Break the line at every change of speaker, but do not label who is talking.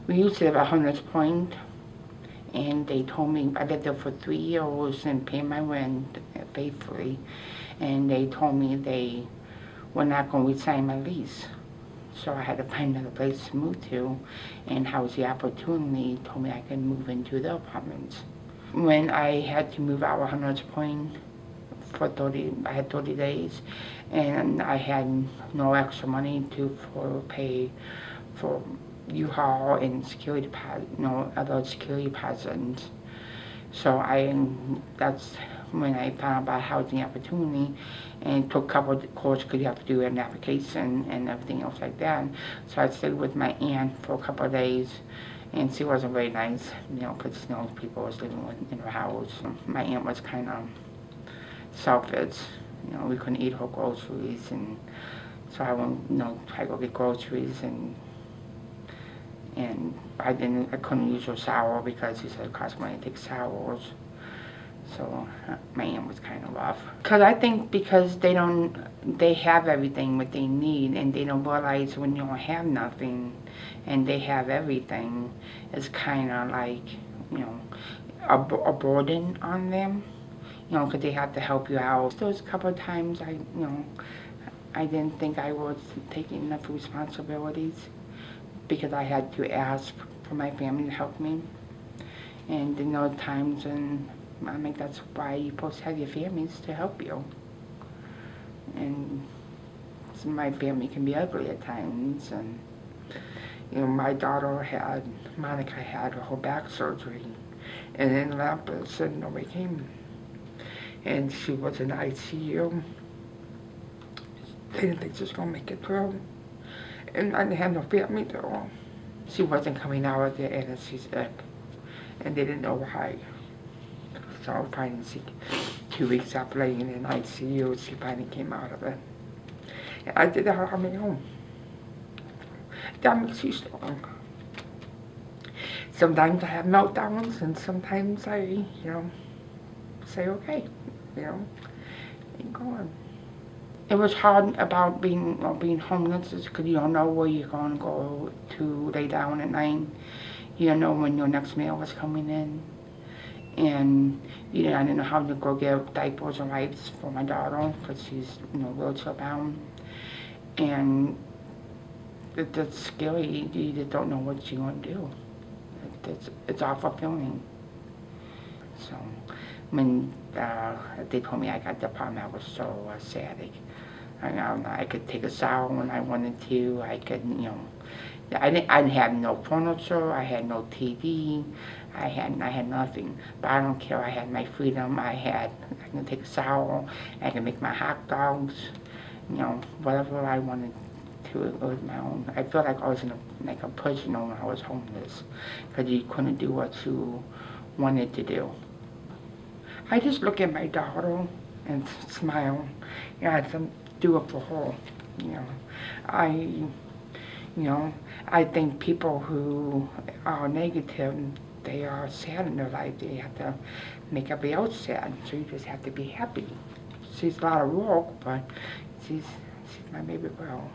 We used to live at Hunters Point, and they told me I lived there for 3 years and paid my rent faithfully, and they told me they were not going to resign my lease. So I had to find another place to move to, and House the Opportunity told me I could move into their apartments. When I had to move out of Hunters Point for 30 days, and I had no extra money to pay for U-Haul and security deposit, no other security deposits. So that's when I found out about Housing Opportunity, and took a couple of courses because you have to do an application and everything else like that. So I stayed with my aunt for a couple of days, and she wasn't very nice, because people was living in her house. My aunt was kind of selfish. We couldn't eat her groceries, and so I went, try to go get groceries, and I couldn't use her shower because she said it cost money to take showers. So my aunt was kind of rough. Because I think because they have everything what they need, and they don't realize when you don't have nothing and they have everything, it's kind of like, a burden on them, because they have to help you out. There was a couple of times I didn't think I was taking enough responsibilities, because I had to ask for my family to help me. And there are times when I think that's why you're supposed to have your families to help you. And my family can be ugly at times. And my daughter Monica had her back surgery, and in Lapis, and nobody came. And she was in ICU. They didn't think she was going to make it through. And I didn't have no family though. She wasn't coming out of the anesthetic, and they didn't know why. So finally, 2 weeks after laying in ICU, she finally came out of it. And I did that on my own. That makes you strong. Sometimes I have meltdowns, and sometimes I, say okay, and go on. It was hard about being homeless, because you don't know where you're going to go to lay down at night. You don't know when your next meal was coming in. And I didn't know how to go get diapers or wipes for my daughter, because she's wheelchair bound. And it's scary. You just don't know what you're going to do. It's awful feeling. So when they told me I got the apartment, I was so ecstatic. I could take a shower when I wanted to. I could, I didn't have no furniture. I had no TV. I had nothing. But I don't care. I had my freedom. I can take a shower. I can make my hot dogs. Whatever I wanted to. It was my own. I felt like I was in a prison when I was homeless, because you couldn't do what you wanted to do. I just look at my daughter and smile. I do it for her. I think people who are negative, they are sad in their life. They have to make everybody else sad. So you just have to be happy. She's a lot of work, but she's my baby girl.